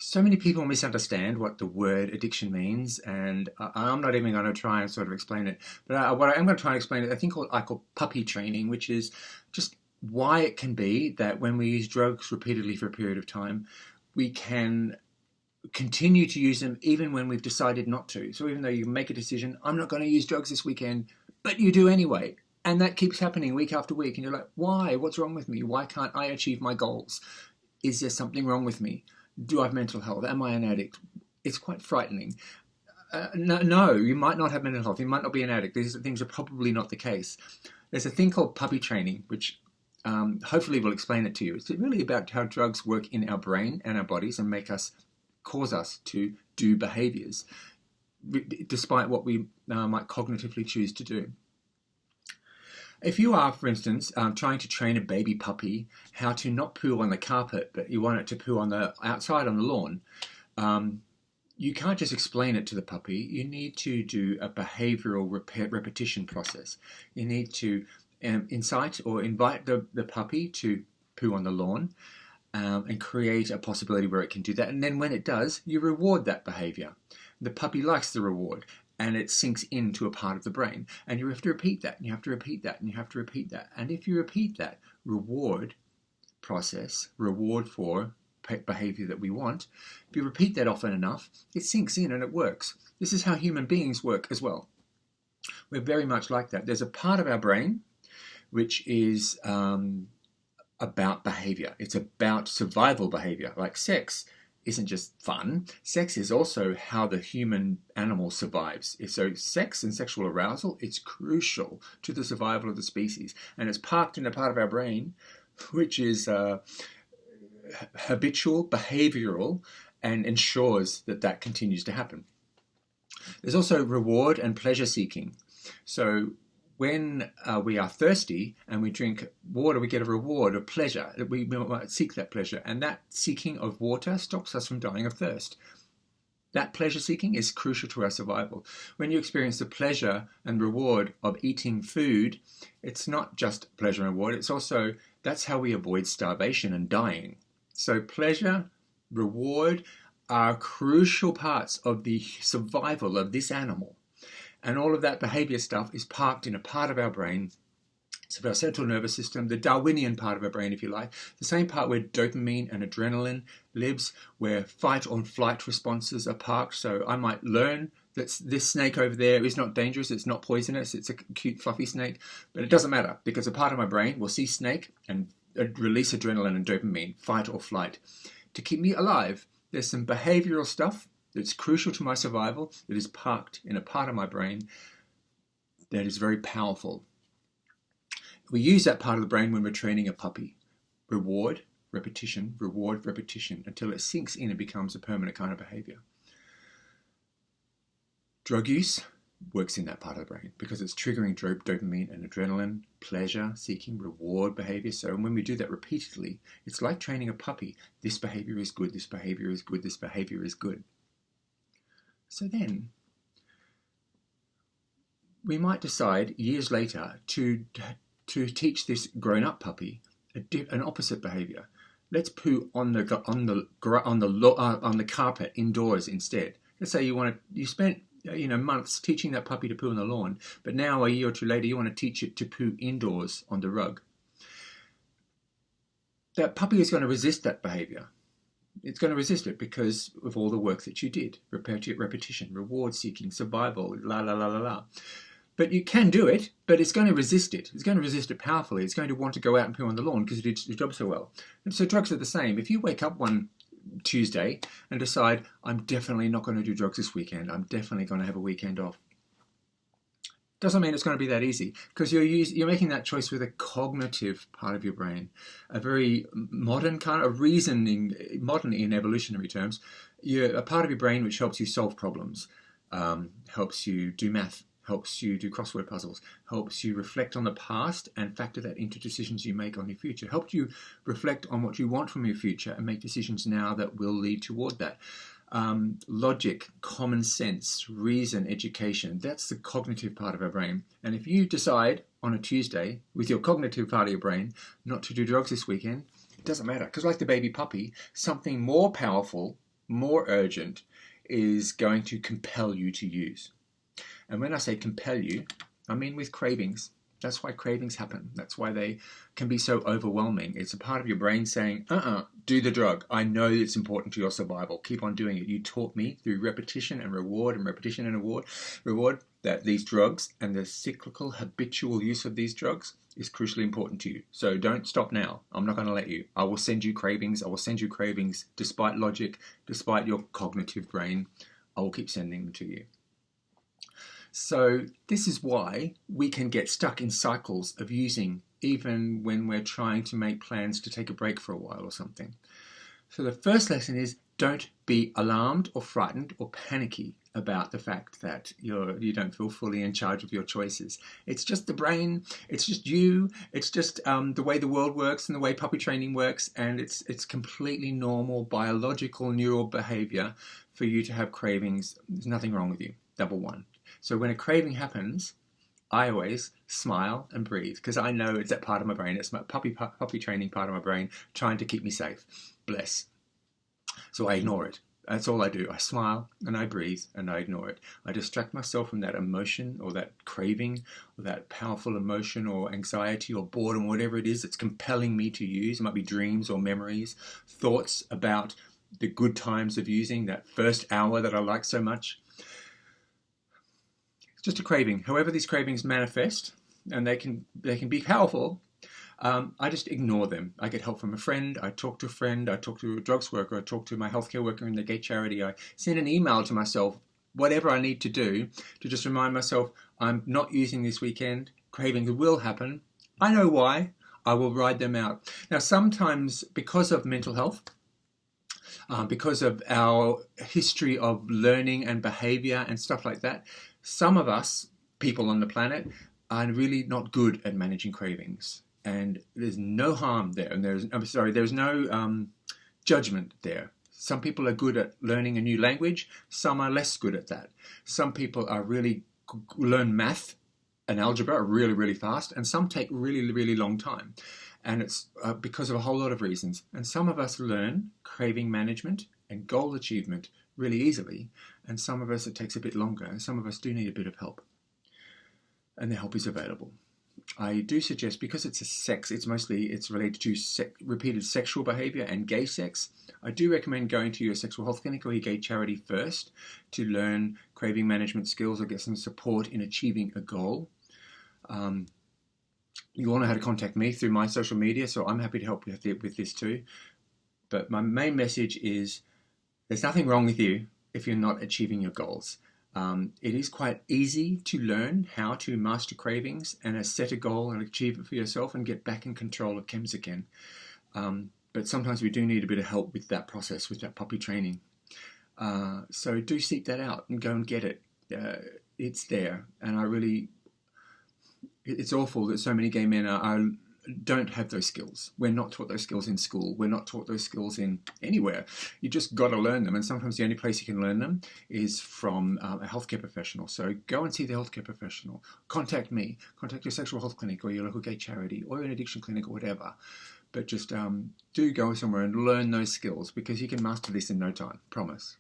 So many people misunderstand what the word addiction means, and I'm not even going to try and sort of explain it. But what I am going to try and explain is I think I call puppy training, which is just why it can be that when we use drugs repeatedly for a period of time, we can continue to use them even when we've decided not to. So even though you make a decision, I'm not going to use drugs this weekend, but you do anyway. And that keeps happening week after week. And you're like, why? What's wrong with me? Why can't I achieve my goals? Is there something wrong with me? Do I have mental health? Am I an addict? It's quite frightening. No, you might not have mental health. You might not be an addict. These things are probably not the case. There's a thing called puppy training, which hopefully will explain it to you. It's really about how drugs work in our brain and our bodies and cause us to do behaviors, despite what we might cognitively choose to do. If you are, for instance, trying to train a baby puppy how to not poo on the carpet, but you want it to poo outside on the lawn, you can't just explain it to the puppy. You need to do a behavioral repetition process. You need to incite or invite the puppy to poo on the lawn and create a possibility where it can do that. And then when it does, you reward that behavior. The puppy likes the reward, and it sinks into a part of the brain. And you have to repeat that, and you have to repeat that, and you have to repeat that. And if you repeat that reward process, reward for behavior that we want, if you repeat that often enough, it sinks in and it works. This is how human beings work as well. We're very much like that. There's a part of our brain which is about behavior. It's about survival behavior. Like sex isn't just fun. Sex is also how the human animal survives. So sex and sexual arousal, it's crucial to the survival of the species. And it's parked in a part of our brain which is habitual, behavioral, and ensures that that continues to happen. There's also reward and pleasure seeking. So when we are thirsty and we drink water, we get a reward of pleasure. We might seek that pleasure. And that seeking of water stops us from dying of thirst. That pleasure seeking is crucial to our survival. When you experience the pleasure and reward of eating food, it's not just pleasure and reward. It's also, that's how we avoid starvation and dying. So pleasure, reward are crucial parts of the survival of this animal. And all of that behavior stuff is parked in a part of our brain. It's our central nervous system, the Darwinian part of our brain, if you like. The same part where dopamine and adrenaline lives, where fight or flight responses are parked. So I might learn that this snake over there is not dangerous, it's not poisonous, it's a cute fluffy snake. But it doesn't matter, because a part of my brain will see snake and release adrenaline and dopamine, fight or flight, to keep me alive. There's some behavioral stuff that's crucial to my survival that is parked in a part of my brain that is very powerful. We use that part of the brain when we're training a puppy. Reward, repetition, until it sinks in and becomes a permanent kind of behavior. Drug use works in that part of the brain because it's triggering dopamine and adrenaline, pleasure, seeking, reward behavior. So when we do that repeatedly, it's like training a puppy. This behavior is good, this behavior is good, this behavior is good. So then, we might decide years later to teach this grown-up puppy an opposite behavior. Let's poo on the carpet indoors instead. Let's say you spent months teaching that puppy to poo on the lawn, but now a year or two later you want to teach it to poo indoors on the rug. That puppy is going to resist that behavior. It's going to resist it because of all the work that you did. Repetition, reward seeking, survival, la la la la la. But you can do it, but it's going to resist it. It's going to resist it powerfully. It's going to want to go out and poo on the lawn because you did your job so well. And so drugs are the same. If you wake up one Tuesday and decide, I'm definitely not going to do drugs this weekend, I'm definitely going to have a weekend off, doesn't mean it's going to be that easy, because you're making that choice with a cognitive part of your brain, a very modern kind of reasoning, modern in evolutionary terms, a part of your brain which helps you solve problems, helps you do math, helps you do crossword puzzles, helps you reflect on the past and factor that into decisions you make on your future, helps you reflect on what you want from your future and make decisions now that will lead toward that. Logic, common sense, reason, education, that's the cognitive part of our brain. And if you decide on a Tuesday with your cognitive part of your brain not to do drugs this weekend, it doesn't matter, because like the baby puppy, something more powerful more urgent, is going to compel you to use. And when I say compel you, I mean with cravings. That's why cravings happen. That's why they can be so overwhelming. It's a part of your brain saying, do the drug. I know it's important to your survival. Keep on doing it. You taught me through repetition and reward and repetition and reward that these drugs and the cyclical habitual use of these drugs is crucially important to you. So don't stop now. I'm not going to let you. I will send you cravings. I will send you cravings despite logic, despite your cognitive brain. I will keep sending them to you. So this is why we can get stuck in cycles of using even when we're trying to make plans to take a break for a while or something. So the first lesson is don't be alarmed or frightened or panicky about the fact that you don't feel fully in charge of your choices. It's just the brain, it's just you, it's just the way the world works and the way puppy training works, and it's completely normal biological neural behavior for you to have cravings. There's nothing wrong with you, double one. So when a craving happens, I always smile and breathe because I know it's that part of my brain. It's my puppy training part of my brain trying to keep me safe. Bless. So I ignore it. That's all I do. I smile and I breathe and I ignore it. I distract myself from that emotion or that craving or that powerful emotion or anxiety or boredom, whatever it is that's compelling me to use. It might be dreams or memories, thoughts about the good times of using that first hour that I like so much. Just a craving. However these cravings manifest, and they can be powerful, I just ignore them. I get help from a friend, I talk to a friend, I talk to a drugs worker, I talk to my healthcare worker in the gay charity, I send an email to myself, whatever I need to do to just remind myself I'm not using this weekend, cravings will happen, I know why, I will ride them out. Now sometimes because of mental health, because of our history of learning and behavior and stuff like that, some of us, people on the planet, are really not good at managing cravings. And there's no harm there. And there's no judgment there. Some people are good at learning a new language. Some are less good at that. Some people are really learn math and algebra really, really fast. And some take really, really long time. And it's because of a whole lot of reasons. And some of us learn craving management and goal achievement really easily. And some of us, it takes a bit longer. And some of us do need a bit of help. And the help is available. I do suggest, because it's related to repeated sexual behavior and gay sex, I do recommend going to your sexual health clinic or your gay charity first to learn craving management skills or get some support in achieving a goal. You all know how to contact me through my social media, so I'm happy to help you with this too. But my main message is there's nothing wrong with you if you're not achieving your goals. It is quite easy to learn how to master cravings and set a goal and achieve it for yourself and get back in control of chems again. But sometimes we do need a bit of help with that process, with that puppy training. So do seek that out and go and get it. It's there. And it's awful that so many gay men don't have those skills. We're not taught those skills in school. We're not taught those skills in anywhere. You just got to learn them. And sometimes the only place you can learn them is from a healthcare professional. So go and see the healthcare professional. Contact me. Contact your sexual health clinic or your local gay charity or an addiction clinic or whatever. But just do go somewhere and learn those skills because you can master this in no time. Promise.